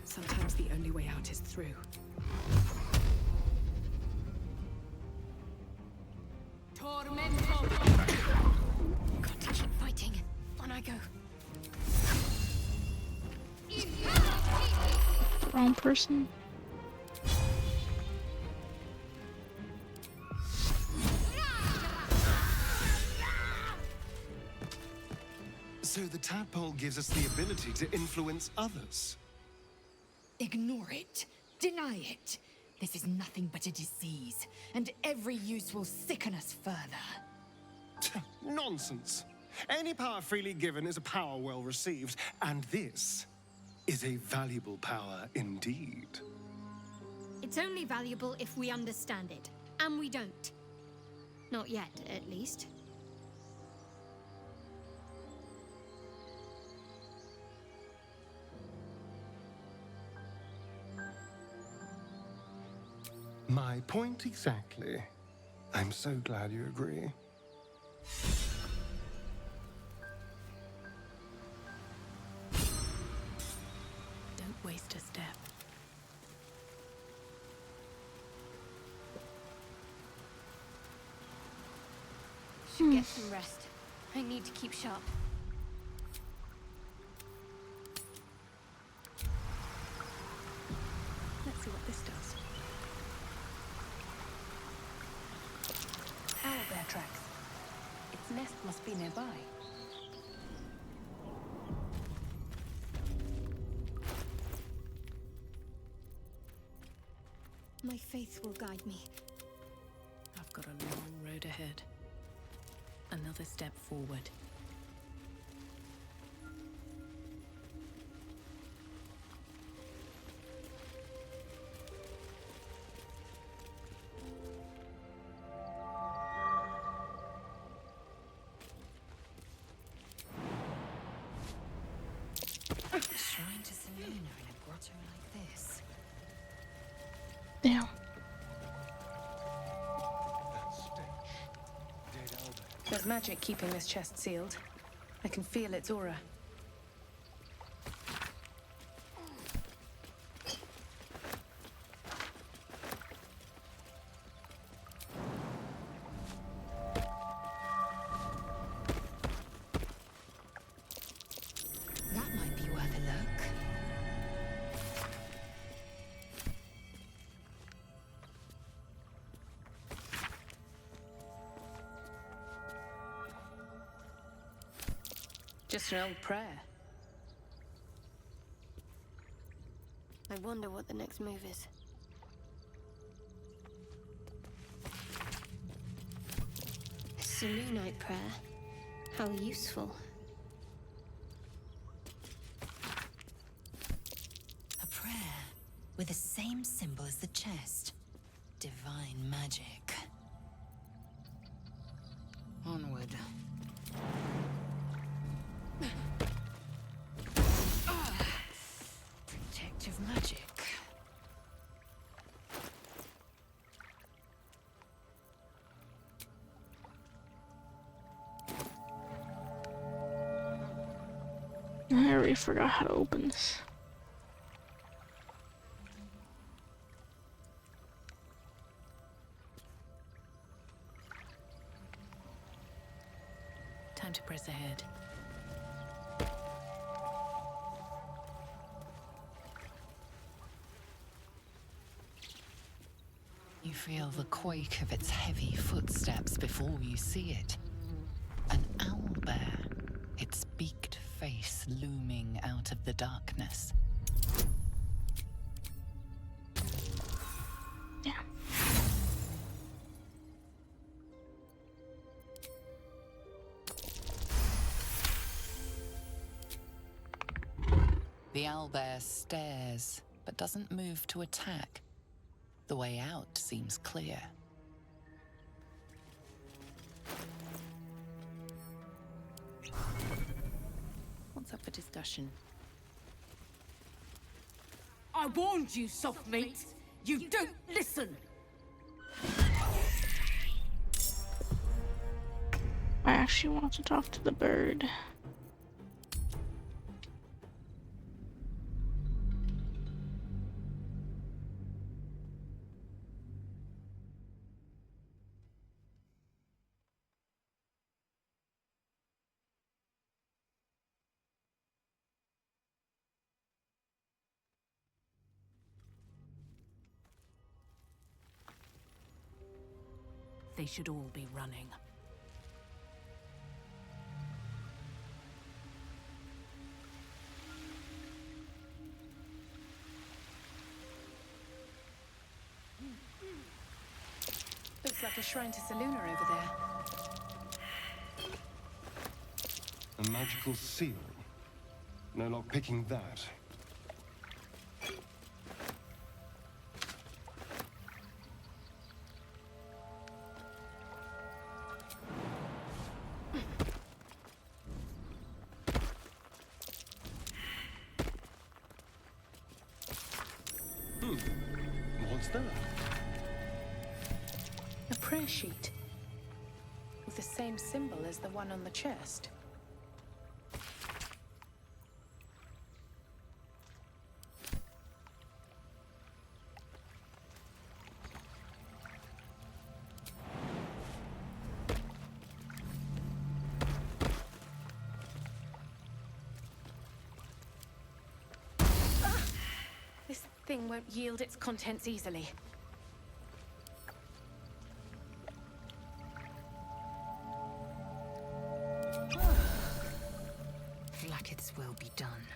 Sometimes the only way out is through. Got to keep fighting. On I go. Wrong person. So the tadpole gives us the ability to influence others. Ignore it. Deny it. This is nothing but a disease, and every use will sicken us further. Nonsense. Any power freely given is a power well received, and this is a valuable power indeed. It's only valuable if we understand it. And we don't. Not yet, at least. My point exactly. I'm so glad you agree. Don't waste a step. Should get some rest. I need to keep sharp. Let's see what this does. Owlbear tracks. Its nest must be nearby. My faith will guide me. I've got a long road ahead. Another step forward. A shrine to Selena in a grotto like this. Damn. There's magic keeping this chest sealed. I can feel its aura. Just an old prayer. I wonder what the next move is. A Selûnite prayer. How useful. A prayer with the same symbol as the chest. Divine magic. Onward. Protective magic. I already forgot how to open this. Time to press ahead. You feel the quake of its heavy footsteps before you see it. An owlbear, its beaked face looming out of the darkness. Yeah. The owlbear stares, but doesn't move to attack. The way out seems clear. What's up for discussion? I warned you, soft meat. You don't listen. I actually want to talk to the bird. They should all be running. Looks like a shrine to Selûne over there. A magical seal. No luck picking that. What's that? A prayer sheet. With the same symbol as the one on the chest. This thing won't yield its contents easily. Like its will be done.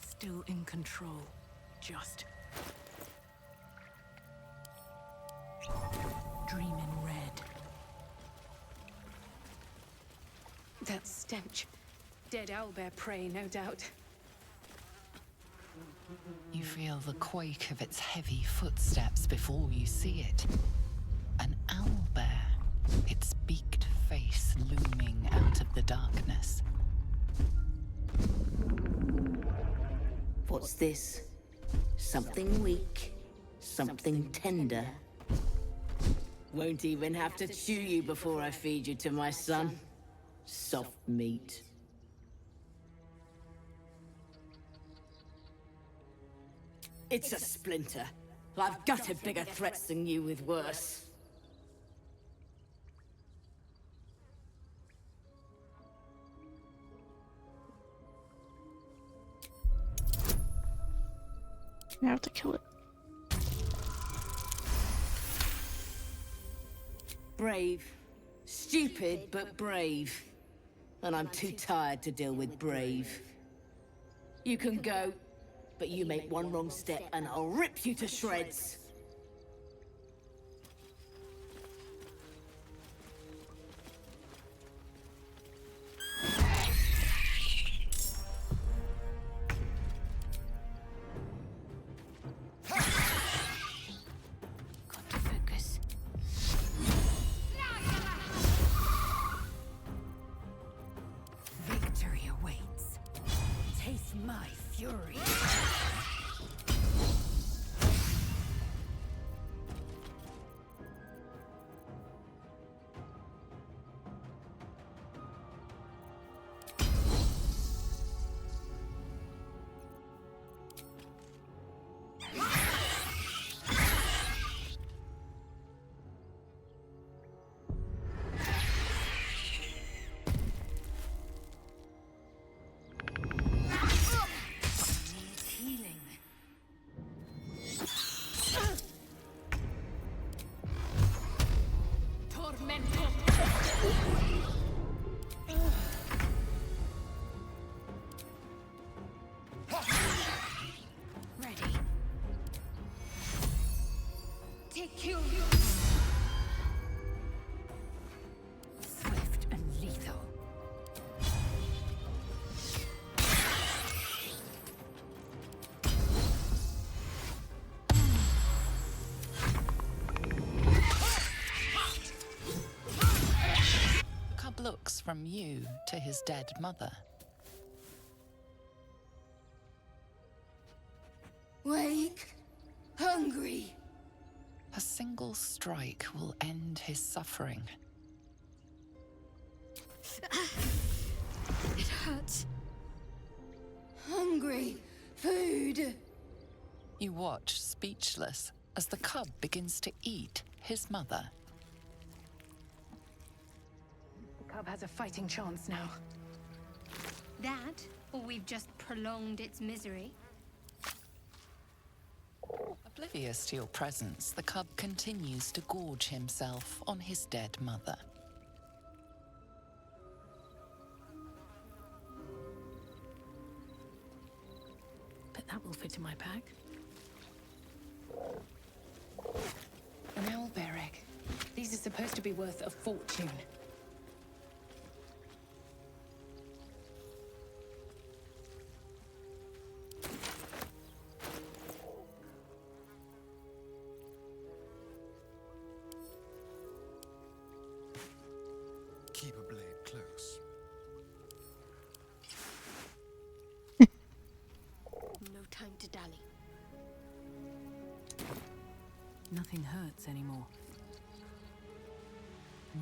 Still in control. Just. Dream in red. That stench. Dead owlbear prey, no doubt. You feel the quake of its heavy footsteps before you see it. An owlbear, its beaked face looming out of the darkness. What's this? Something weak, something tender. Won't even have to chew you before I feed you to my son. Soft meat. It's a splinter. I've gutted bigger threats than you with worse. I have to kill it. Brave. Stupid, but brave. And I'm too tired to deal with brave. You can go, but you make one wrong step and I'll rip you to shreds. Got to focus. Victory awaits. Taste my fury. Ready. Take you. Swift and lethal. The cub looks from you to his dead mother. Wake. Hungry. A single strike will end his suffering. It hurts. Hungry. Food. You watch, speechless, as the cub begins to eat his mother. The cub has a fighting chance now. That, or we've just prolonged its misery. Oblivious to your presence, the cub continues to gorge himself on his dead mother. But that will fit in my pack. An owlbear egg. These are supposed to be worth a fortune. Keep a blade close. No time to dally. Nothing hurts anymore.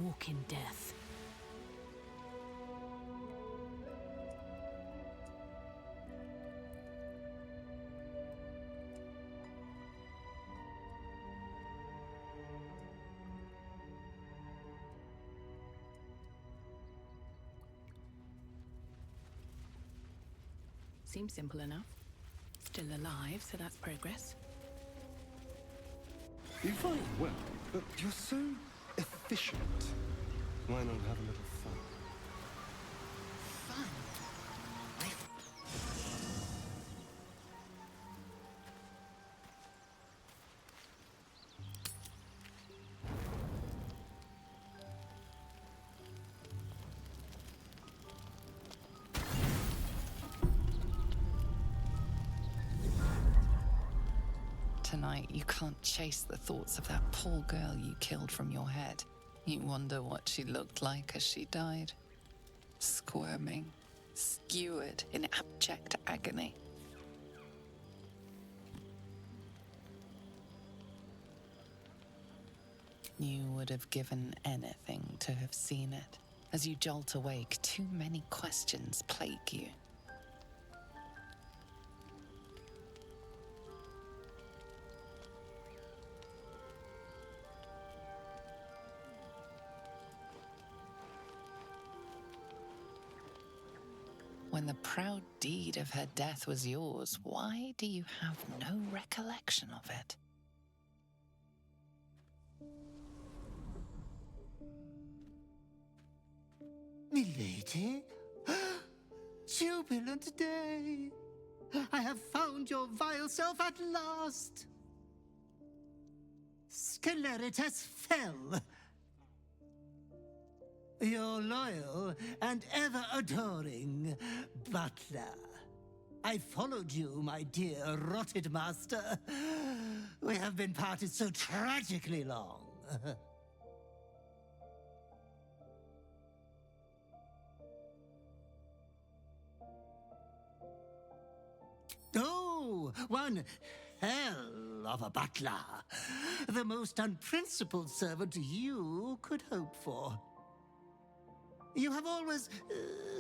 Walk in death. Seems simple enough. Still alive, so that's progress. You fight well, but you're so efficient. Why not have a little fun? Fun. Tonight, you can't chase the thoughts of that poor girl you killed from your head. You wonder what she looked like as she died. Squirming, skewered in abject agony. You would have given anything to have seen it. As you jolt awake, too many questions plague you. When the proud deed of her death was yours, why do you have no recollection of it? Milady? Jubilant day! I have found your vile self at last! Sceleritas fell. Your loyal and ever-adoring butler. I followed you, my dear rotted master. We have been parted so tragically long. Oh, one hell of a butler. The most unprincipled servant you could hope for. You have always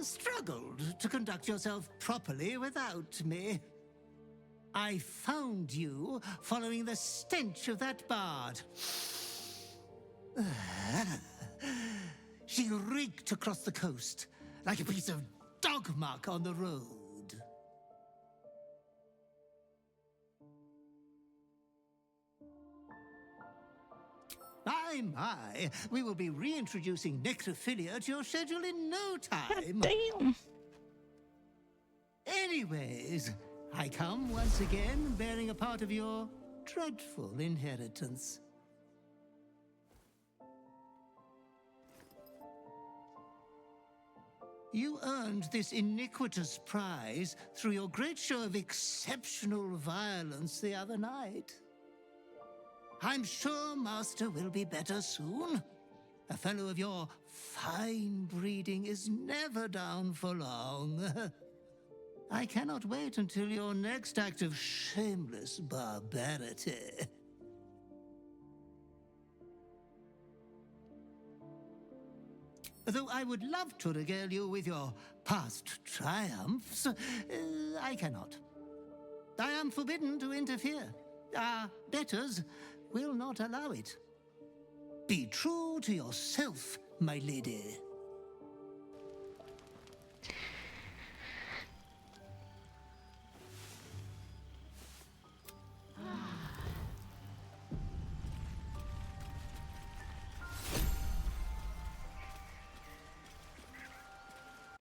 struggled to conduct yourself properly without me. I found you following the stench of that bard. She reeked across the coast like a piece of dog muck on the road. My, we will be reintroducing necrophilia to your schedule in no time. Damn. Anyways, I come once again bearing a part of your dreadful inheritance. You earned this iniquitous prize through your great show of exceptional violence the other night. I'm sure Master will be better soon. A fellow of your fine breeding is never down for long. I cannot wait until your next act of shameless barbarity. Though I would love to regale you with your past triumphs, I cannot. I am forbidden to interfere. Our betters will not allow it. Be true to yourself, my lady.